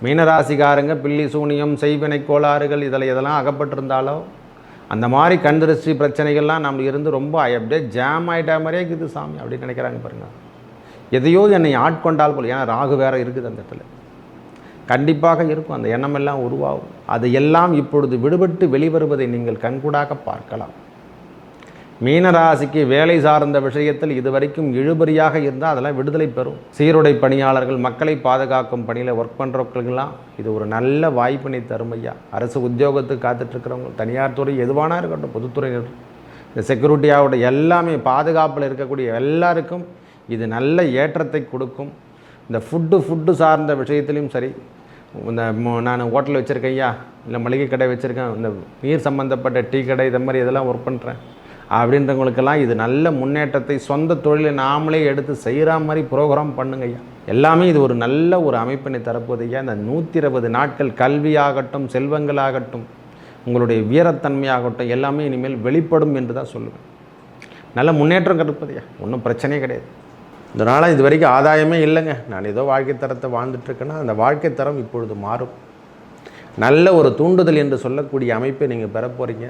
மீனராசிக்காரங்க பில்லி சூனியம் செய்வினை கோளாறுகள் இதெல்லாம் அகப்பட்டிருந்தாலோ அந்த மாதிரி கண் திருஷ்டி பிரச்சனைகள்லாம் நம்ம இருந்து ரொம்ப அப்படியே ஜாம் ஆகிட்டா மாதிரியே இருக்குது சாமி அப்படின்னு நினைக்கிறாங்க பாருங்கள். எதையோ என்னை ஆட்கொண்டால் போல், ஏன்னா ராகு வேறு இருக்குது அந்த இடத்துல, கண்டிப்பாக இருக்கும், அந்த எண்ணமெல்லாம் உருவாகும். அது எல்லாம் இப்பொழுது விடுபட்டு வெளிவருவதை நீங்கள் கண்கூடாக பார்க்கலாம். மீனராசிக்கு வேலை சார்ந்த விஷயத்தில் இதுவரைக்கும் இழுபறியாக இருந்தால் அதெல்லாம் விடுதலை பெறும். சீருடை பணியாளர்கள், மக்களை பாதுகாக்கும் பணியில் ஒர்க் பண்ணுறவங்களுக்கெல்லாம் இது ஒரு நல்ல வாய்ப்பினை தரும் ஐயா. அரசு உத்தியோகத்துக்கு காத்துட்ருக்கிறவங்க, தனியார் துறை எதுவானா இருக்கட்டும், பொதுத்துறையினர், இந்த செக்யூரிட்டியாவோட எல்லாமே பாதுகாப்பில் இருக்கக்கூடிய எல்லாருக்கும் இது நல்ல ஏற்றத்தை கொடுக்கும். இந்த ஃபுட்டு சார்ந்த விஷயத்துலையும் சரி, இந்த நான் ஹோட்டல் வச்சுருக்கேன் ஐயா, இல்லை மளிகை கடை வச்சுருக்கேன், இந்த நீர் சம்மந்தப்பட்ட டீ கடை, இது மாதிரி இதெல்லாம் ஒர்க் பண்ணுறேன் அப்படின்றவங்களுக்கெல்லாம் இது நல்ல முன்னேற்றத்தை, சொந்த தொழிலை நாமளே எடுத்து செய்கிற மாதிரி ப்ரோக்ராம் பண்ணுங்க ஐயா. எல்லாமே இது ஒரு நல்ல ஒரு அமைப்பினை தரப்போது ஐயா. இந்த 120 நாட்கள் கல்வியாகட்டும், செல்வங்களாகட்டும், உங்களுடைய வீரத்தன்மையாகட்டும் எல்லாமே இனிமேல் வெளிப்படும் என்று தான் சொல்லுவேன். நல்ல முன்னேற்றம் கிடைப்பதையா, ஒன்றும் பிரச்சனையே கிடையாது. இதனால் இது வரைக்கும் ஆதாயமே இல்லைங்க, நான் ஏதோ வாழ்க்கை தரத்தை வாழ்ந்துட்டுருக்கேன்னா அந்த வாழ்க்கை தரம் இப்பொழுது மாறும். நல்ல ஒரு தூண்டுதல் என்று சொல்லக்கூடிய அமைப்பை நீங்கள் பெற போகிறீங்க.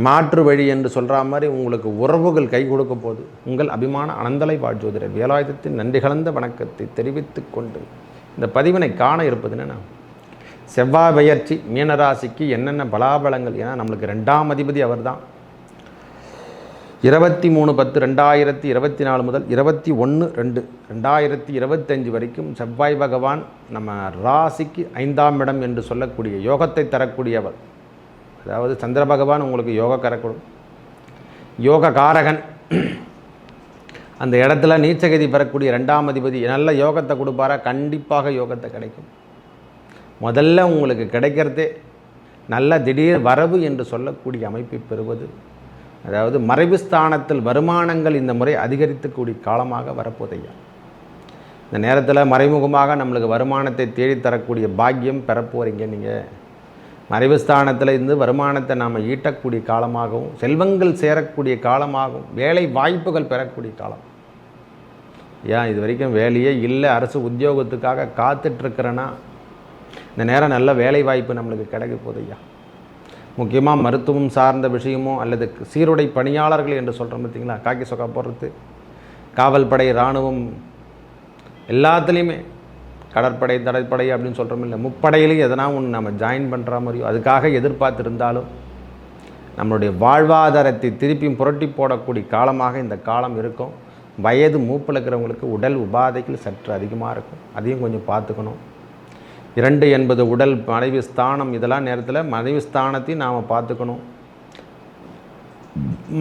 மாற்று வழி என்று சொல்கிற மாதிரி உங்களுக்கு உறவுகள் கை கொடுக்க போது. உங்கள் அபிமான அனந்தலை வாழ்ஜோதிடர் வேலாயுதத்தின் நன்றி கலந்த வணக்கத்தை தெரிவித்து கொண்டு இந்த பதிவினை காண இருப்பது என்னென்னா, செவ்வாய் பெயர்ச்சி மீனராசிக்கு என்னென்ன பலாபலங்கள். ஏன்னா நம்மளுக்கு 2ஆம் அதிபதி அவர் தான். 23/10/2024 முதல் 21/2/2025 வரைக்கும் செவ்வாய் பகவான் நம்ம ராசிக்கு 5ஆம் இடம் என்று சொல்லக்கூடிய யோகத்தை தரக்கூடியவர். அதாவது சந்திர பகவான் உங்களுக்கு யோக கரக்கூடும், யோக காரகன். அந்த இடத்துல நீச்சகதி பெறக்கூடிய 2ஆம் அதிபதி நல்ல யோகத்தை கொடுப்பாரா? கண்டிப்பாக யோகத்தை கிடைக்கும். முதல்ல உங்களுக்கு கிடைக்கிறதே நல்ல திடீர் வரவு என்று சொல்லக்கூடிய அமைப்பை பெறுவது. அதாவது மறைவு ஸ்தானத்தில் வருமானங்கள் இந்த முறை அதிகரித்துக்கூடிய காலமாக வரப்போதையா. இந்த நேரத்தில் மறைமுகமாக நம்மளுக்கு வருமானத்தை தேடித்தரக்கூடிய பாக்கியம் பெறப்போகிறீங்க. நீங்கள் மறைவு ஸ்தானத்தில் இருந்து வருமானத்தை நாம் ஈட்டக்கூடிய காலமாகவும், செல்வங்கள் சேரக்கூடிய காலமாகவும், வேலை வாய்ப்புகள் பெறக்கூடிய காலம். ஏன் இது வரைக்கும் வேலையே இல்லை, அரசு உத்தியோகத்துக்காக காத்துட்ருக்கிறேன்னா இந்த நேரம் நல்ல வேலை வாய்ப்பு நம்மளுக்கு கிடைக்க போதையா. முக்கியமாக மருத்துவம் சார்ந்த விஷயமோ அல்லது சீருடை பணியாளர்கள் என்று சொல்கிறோம் பார்த்தீங்களா, காக்கி சொக்கா போடுறது, காவல் படை, இராணுவம், எல்லாத்துலேயுமே கடற்படை, தடைப்படை அப்படின்னு சொல்கிறோம் இல்லை, முப்படையிலையும் எதனா ஒன்று நம்ம ஜாயின் பண்ணுற மாதிரியோ அதுக்காக எதிர்பார்த்துருந்தாலும் நம்மளுடைய வாழ்வாதாரத்தை திருப்பியும் புரட்டி போடக்கூடிய காலமாக இந்த காலம் இருக்கும். வயது மூப்பில் இருக்கிறவங்களுக்கு உடல் உபாதைகள் சற்று அதிகமாக இருக்கும், அதையும் கொஞ்சம் பார்த்துக்கணும். 2 என்பது உடல், மனைவி ஸ்தானம், இதெல்லாம் நேரத்தில் மனைவி ஸ்தானத்தையும் நாம் பார்த்துக்கணும்.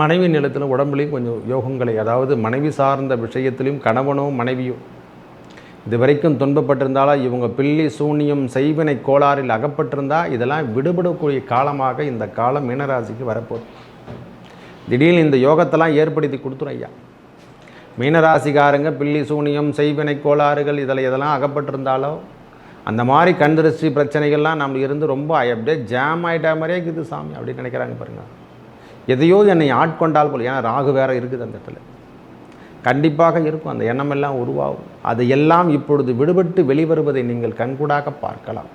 மனைவி நிலத்தில் உடம்புலையும் கொஞ்சம் யோகங்களை, அதாவது மனைவி சார்ந்த விஷயத்திலையும் கணவனோ மனைவியோ இது வரைக்கும் துன்பப்பட்டிருந்தாலும் இவங்க பில்லி சூனியம் செய்வினை கோளாறில் அகப்பட்டிருந்தால் இதெல்லாம் விடுபடக்கூடிய காலமாக இந்த காலம் மீனராசிக்கு வரப்போகுது. திடீர்னு இந்த யோகத்தெல்லாம் ஏற்படுத்தி கொடுத்துரும் ஐயா. மீனராசிக்காரங்க பில்லி சூனியம் செய்வினை கோளாறுகள் இதெல்லாம் அகப்பட்டிருந்தாலோ அந்த மாதிரி கண் திருஷ்டி பிரச்சனைகள்லாம் நம்ம இருந்து ரொம்ப அப்படியே ஜாம் ஆகிட்டா மாதிரியே இருக்குது சாமி அப்படின்னு நினைக்கிறாங்க பாருங்கள். எதையோ என்னை ஆட்கொண்டால் போல், ஏன்னா ராகு வேறு இருக்குது அந்த இடத்துல, கண்டிப்பாக இருக்கும், அந்த எண்ணமெல்லாம் உருவாகும். அது எல்லாம் இப்பொழுது விடுபட்டு வெளிவருவதை நீங்கள் கண்கூடாக பார்க்கலாம்.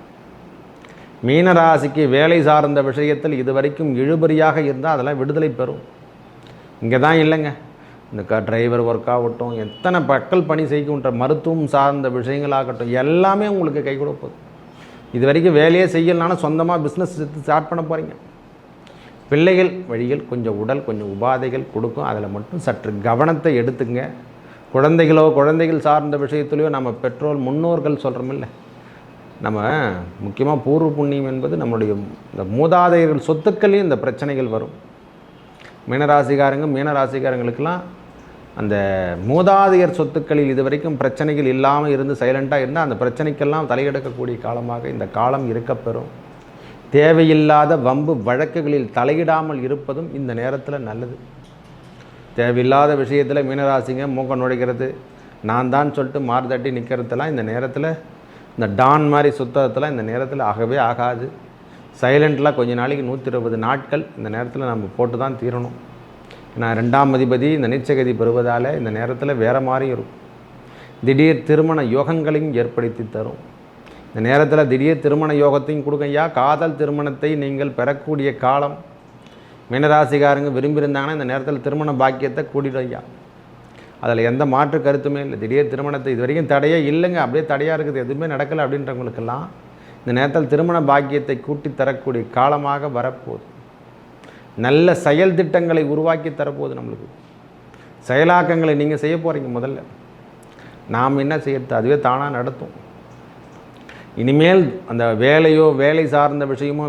மீனராசிக்கு வேலை சார்ந்த விஷயத்தில் இதுவரைக்கும் இழுபறியாக இருந்தால் அதெல்லாம் விடுதலை பெறும். இங்கே தான் இல்லைங்க, இந்த டிரைவர் ஒர்க் ஆகட்டும், எத்தனை மக்கள் பணி செய்கின்ற மருத்துவம் சார்ந்த விஷயங்களாகட்டும் எல்லாமே உங்களுக்கு கை கொடுப்போம். இது வரைக்கும் வேலையே செய்யலனாலும் சொந்தமாக பிஸ்னஸ் ஸ்டார்ட் பண்ண போகிறீங்க. பிள்ளைகள் வழியில் கொஞ்சம் உடல் கொஞ்சம் உபாதைகள் கொடுக்கும், அதில் மட்டும் சற்று கவனத்தை எடுத்துங்க. குழந்தைகள் சார்ந்த விஷயத்துலையோ நம்ம பெற்றோர் முன்னோர்கள் சொல்கிறோமில்ல, நம்ம முக்கியமாக பூர்வ புண்ணியம் என்பது நம்மளுடைய இந்த மூதாதையர்கள் சொத்துக்கள்லேயும் இந்த பிரச்சனைகள் வரும். மீனராசிக்காரங்களுக்கெல்லாம் அந்த மூதாதையர் சொத்துக்களில் இது வரைக்கும் பிரச்சனைகள் இல்லாமல் இருந்து சைலண்ட்டாக இருந்தால் அந்த பிரச்சனைக்கெல்லாம் தலையெடுக்கக்கூடிய காலமாக இந்த காலம் இருக்கப்பெறும். தேவையில்லாத வம்பு வழக்குகளில் தலையிடாமல் இருப்பதும் இந்த நேரத்தில் நல்லது. தேவையில்லாத விஷயத்தில் மீனராசிங்க மூக்க நுழைக்கிறது, நான் தான் சொல்லிட்டு மாறுதட்டி நிற்கிறதெல்லாம் இந்த நேரத்தில், இந்த டான் மாதிரி சுத்தத்தில் இந்த நேரத்தில் ஆகவே ஆகாது. சைலண்ட்டில் கொஞ்ச நாளைக்கு 120 நாட்கள் இந்த நேரத்தில் நம்ம போட்டு தான் தீரணும். ஏன்னா 2ஆம் அதிபதி இந்த நீச்சகதி பெறுவதால் இந்த நேரத்தில் வேறு மாதிரி இருக்கும். திடீர் திருமண யோகங்களையும் ஏற்படுத்தி தரும். இந்த நேரத்தில் திடீர் திருமண யோகத்தையும் கொடுங்க ஐயா. காதல் திருமணத்தை நீங்கள் பெறக்கூடிய காலம். மீனராசிக்காரங்க விரும்பியிருந்தாங்கன்னா இந்த நேரத்தில் திருமண பாக்கியத்தை கூட்டிடும் ஐயா. அதில் எந்த மாற்று கருத்துமே இல்லை. திடீர் திருமணத்தை இது வரைக்கும் தடையே இல்லைங்க, அப்படியே தடையாக இருக்குது, எதுவுமே நடக்கலை அப்படின்றவங்களுக்கெல்லாம் இந்த நேரத்தில் திருமண பாக்கியத்தை கூட்டி தரக்கூடிய காலமாக வரப்போகுது. நல்ல செயல் திட்டங்களை உருவாக்கி தரப்போகுது. நம்மளுக்கு செயலாக்கங்களை நீங்கள் செய்ய போகிறீங்க. முதல்ல நாம் என்ன செய்யறது, அதுவே தானாக நடத்தும். இனிமேல் அந்த வேலையோ வேலை சார்ந்த விஷயமோ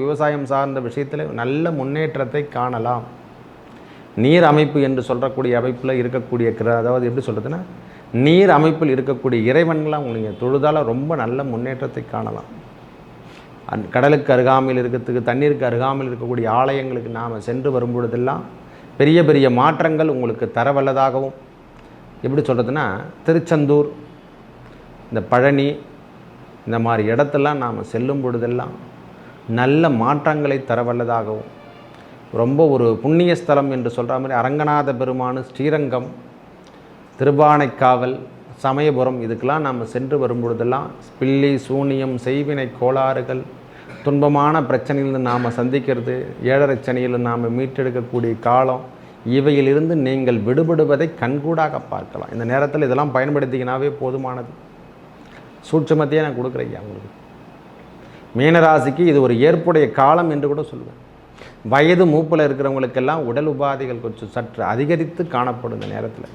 விவசாயம் சார்ந்த விஷயத்தில் நல்ல முன்னேற்றத்தை காணலாம். நீர் அமைப்பு என்று சொல்லக்கூடிய அமைப்பில் இருக்கக்கூடிய அதாவது எப்படி சொல்கிறதுன்னா, நீர் அமைப்பில் இருக்கக்கூடிய இறைவன்களாம் உங்களுக்கு தொழுதால் ரொம்ப நல்ல முன்னேற்றத்தை காணலாம். கடலுக்கு அருகாமையில் இருக்கிறதுக்கு, தண்ணீருக்கு அருகாமையில் இருக்கக்கூடிய ஆலயங்களுக்கு நாம் சென்று வரும்பொழுதெல்லாம் பெரிய பெரிய மாற்றங்கள் உங்களுக்கு தரவல்லதாகவும், எப்படி சொல்கிறதுனா திருச்செந்தூர், இந்த பழனி, இந்த மாதிரி இடத்தெல்லாம் நாம் செல்லும் பொழுதெல்லாம் நல்ல மாற்றங்களை தரவல்லதாகவும், ரொம்ப ஒரு புண்ணிய ஸ்தலம் என்று சொல்கிற மாதிரி அரங்கநாத பெருமான், ஸ்ரீரங்கம், திருவானைக்காவல், சமயபுரம், இதுக்கெல்லாம் நாம் சென்று வரும்பொழுதெல்லாம் பில்லி சூனியம் செய்வினை கோளாறுகள், துன்பமான பிரச்சனையிலிருந்து நாம் சந்திக்கிறது, ஏழரை சனியில் நாம் மீட்டெடுக்கக்கூடிய காலம், இவையிலிருந்து நீங்கள் விடுபடுவதை கண்கூடாக பார்க்கலாம். இந்த நேரத்தில் இதெல்லாம் பயன்படுத்திக்கினாவே போதுமானது. சூட்சமத்தையே நான் கொடுக்குறேன் ஐயா உங்களுக்கு. மீனராசிக்கு இது ஒரு ஏற்புடைய காலம் என்று கூட சொல்லுவேன். வயது மூப்பில் இருக்கிறவங்களுக்கெல்லாம் உடல் உபாதைகள் கொஞ்சம் சற்று அதிகரித்து காணப்படும். இந்த நேரத்தில்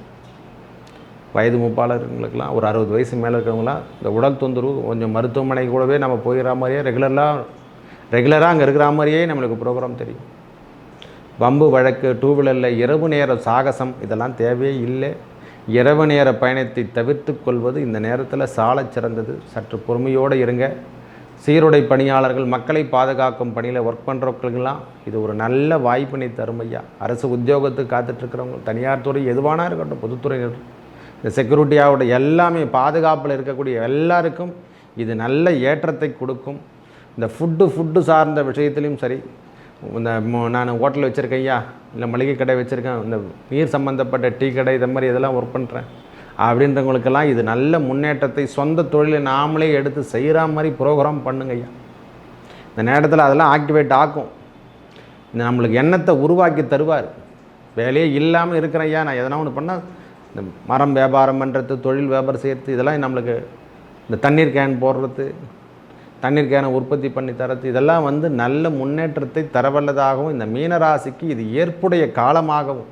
வயது மூப்பாளர் இருக்கிறவங்களுக்கெல்லாம் ஒரு 60 வயசு மேலே இருக்கிறவங்களாம் இந்த உடல் தொந்தரவு கொஞ்சம் மருத்துவமனை கூடவே நம்ம போயிடுற மாதிரியே ரெகுலராக அங்கே இருக்கிற மாதிரியே நம்மளுக்கு ப்ரோக்ராம் தெரியும். வம்பு வழக்கு, டூ வீலரில் இரவு நேர சாகசம் இதெல்லாம் தேவையே இல்லை. இரவு நேர பயணத்தை தவிர்த்து கொள்வது இந்த நேரத்தில் சாலச் சிறந்தது. சற்று பொறுமையோடு இருங்க. சீருடை பணியாளர்கள், மக்களை பாதுகாக்கும் பணியில் ஒர்க் பண்ணுறவங்களுக்கெல்லாம் இது ஒரு நல்ல வாய்ப்பினை தரும் ஐயா. அரசு உத்தியோகத்துக்கு காத்துட்ருக்கிறவங்க, தனியார் துறை எதுவானா இருக்கட்டும், பொதுத்துறையினர், இந்த செக்யூரிட்டியாவோட எல்லாமே பாதுகாப்பில் இருக்கக்கூடிய எல்லாருக்கும் இது நல்ல ஏற்றத்தை கொடுக்கும். இந்த ஃபுட்டு சார்ந்த விஷயத்துலையும் சரி, இந்த நான் ஹோட்டல் வச்சுருக்கேன் ஐயா, இல்லை மளிகை கடை வச்சுருக்கேன், இந்த நீர் சம்மந்தப்பட்ட டீ கடை, இதை மாதிரி இதெல்லாம் ஒர்க் பண்ணுறேன் அப்படின்றவங்களுக்கெல்லாம் இது நல்ல முன்னேற்றத்தை, சொந்த தொழிலை நாமளே எடுத்து செய்கிற மாதிரி ப்ரோக்ராம் பண்ணுங்க ஐயா. இந்த நேரத்தில் அதெல்லாம் ஆக்டிவேட் ஆக்கும். இந்த நம்மளுக்கு எண்ணத்தை உருவாக்கி தருவார். வேலையே இல்லாமல் இருக்கிறேன் ஐயா, நான் எதனா ஒன்று பண்ணால் இந்த மரம் வியாபாரம் பண்ணுறது, தொழில் வியாபாரம் செய்கிறது, இதெல்லாம் நம்மளுக்கு இந்த தண்ணீர் கேன் போடுறது, தண்ணீர் கேனை உற்பத்தி பண்ணி தரது, இதெல்லாம் நல்ல முன்னேற்றத்தை தரவல்லதாகவும், இந்த மீனராசிக்கு இது ஏற்புடைய காலமாகவும்,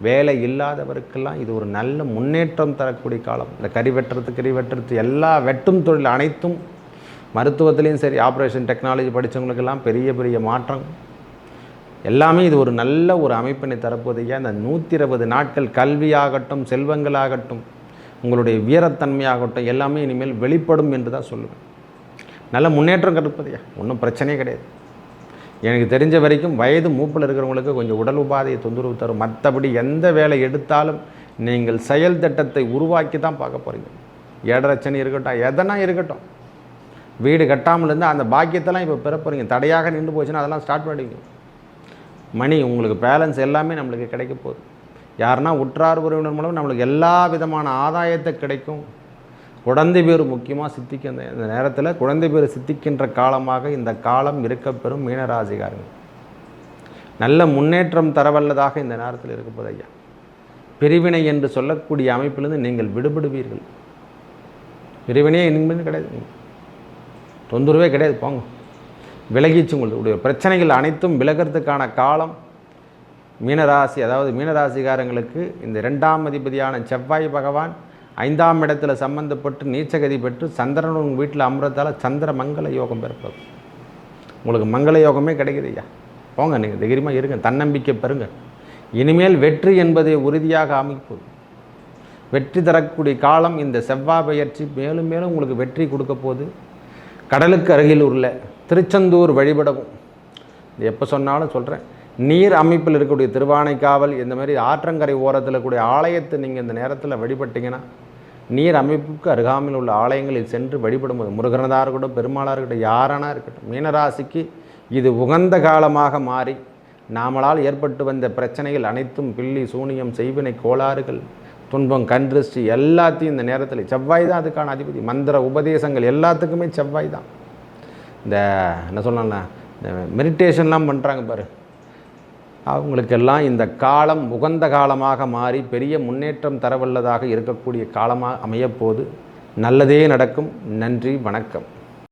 வேலை இல்லாதவருக்கெல்லாம் இது ஒரு நல்ல முன்னேற்றம் தரக்கூடிய காலம். இந்த கறி வெட்டுறது எல்லா வெட்டும் தொழில் அனைத்தும், மருத்துவத்துலேயும் சரி, ஆப்ரேஷன் டெக்னாலஜி படித்தவங்களுக்கெல்லாம் பெரிய பெரிய மாற்றம் எல்லாமே இது ஒரு நல்ல ஒரு அமைப்பினை தரப்போதையா. இந்த 120 நாட்கள் கல்வியாகட்டும், செல்வங்களாகட்டும், உங்களுடைய வீரத்தன்மையாகட்டும் எல்லாமே இனிமேல் வெளிப்படும் என்று தான் சொல்லுவேன். நல்ல முன்னேற்றம் கிடைப்பதையா, ஒன்றும் பிரச்சனையே கிடையாது. எனக்கு தெரிஞ்ச வரைக்கும் வயது மூப்பில் இருக்கிறவங்களுக்கு கொஞ்சம் உடல் உபாதையை தொந்தரவு தரும். மற்றபடி எந்த வேலை எடுத்தாலும் நீங்கள் செயல் திட்டத்தை உருவாக்கி தான் பார்க்க போகிறீங்க. ஏழரை சனி இருக்கட்டும், எதனா இருக்கட்டும், வீடு கட்டாமல் இருந்தால் அந்த பாக்கியத்தெல்லாம் இப்போ பெற போகிறீங்க. தடையாக நின்று போச்சுன்னா அதெல்லாம் ஸ்டார்ட் பண்ணிடுங்க. மணி உங்களுக்கு பேலன்ஸ் எல்லாமே நம்மளுக்கு கிடைக்க போகுது. யாருன்னா உற்றார் உறவினர் மூலம் நம்மளுக்கு எல்லா விதமான ஆதாயத்தை கிடைக்கும். குழந்தை பேர் முக்கியமாக சித்திக்க இந்த நேரத்தில் குழந்தை பேர் சித்திக்கின்ற காலமாக இந்த காலம் இருக்கப்பெறும் மீனராசிகாரங்கள். நல்ல முன்னேற்றம் தரவல்லதாக இந்த நேரத்தில் இருக்கப்போது ஐயா. பிரிவினை என்று சொல்லக்கூடிய அமைப்பிலிருந்து நீங்கள் விடுபடுவீர்கள். பிரிவினையே இனிமேல் கிடையாது, தொந்தரவே கிடையாது, போங்க விலகிச்சு. உங்களுடைய பிரச்சனைகள் அனைத்தும் விலகிறதுக்கான காலம் மீனராசி. அதாவது மீனராசிகாரங்களுக்கு இந்த 2ஆம் அதிபதியான செவ்வாய் பகவான் 5ஆம் இடத்துல சம்பந்தப்பட்டு நீச்சகதி பெற்று சந்திரன் உங்கள் வீட்டில் அமர்றதால் சந்திர மங்கள யோகம் பெறப்போகுது. உங்களுக்கு மங்கள யோகமே கிடைக்குது ஐயா. போங்க, நீங்கள் தைரியமாக இருங்க, தன்னம்பிக்கை பெறுங்க. இனிமேல் வெற்றி என்பதை உறுதியாக அமைப்போம். வெற்றி தரக்கூடிய காலம் இந்த செவ்வாய் பயிற்சி. மேலும் மேலும் உங்களுக்கு வெற்றி கொடுக்க போகுது. கடலுக்கு அருகில் உள்ள திருச்செந்தூர் வழிபடவும், இது எப்போ சொன்னாலும் சொல்கிறேன், நீர் அமைப்பில் இருக்கக்கூடிய திருவானைக்காவல், இந்த மாதிரி ஆற்றங்கரை ஓரத்தில் கூடிய ஆலயத்தை நீங்கள் இந்த நேரத்தில் வழிபட்டிங்கன்னா, நீர் அமைப்புக்கு அருகாமையில் உள்ள ஆலயங்களில் சென்று வழிபடும்போது, முருகனதாக இருக்கட்டும், பெருமாளாக இருக்கட்டும், யாரானா இருக்கட்டும், மீனராசிக்கு இது உகந்த காலமாக மாறி நாமளால் ஏற்பட்டு வந்த பிரச்சனைகள் அனைத்தும், பில்லி சூனியம் செய்வினை கோளாறுகள், துன்பம், கண் திருஷ்டி எல்லாத்தையும் இந்த நேரத்தில் செவ்வாய் தான் அதுக்கான அதிபதி. மந்திர உபதேசங்கள் எல்லாத்துக்குமே செவ்வாய் தான். இந்த என்ன சொல்லலாம்னா இந்த மெடிடேஷன்லாம் பண்ணுறாங்க பாரு, அவங்களுக்கெல்லாம் இந்த காலம் உகந்த காலமாக மாறி பெரிய முன்னேற்றம் தரவல்லதாக இருக்கக்கூடிய காலமாக அமையப்போது. நல்லதே நடக்கும். நன்றி, வணக்கம்.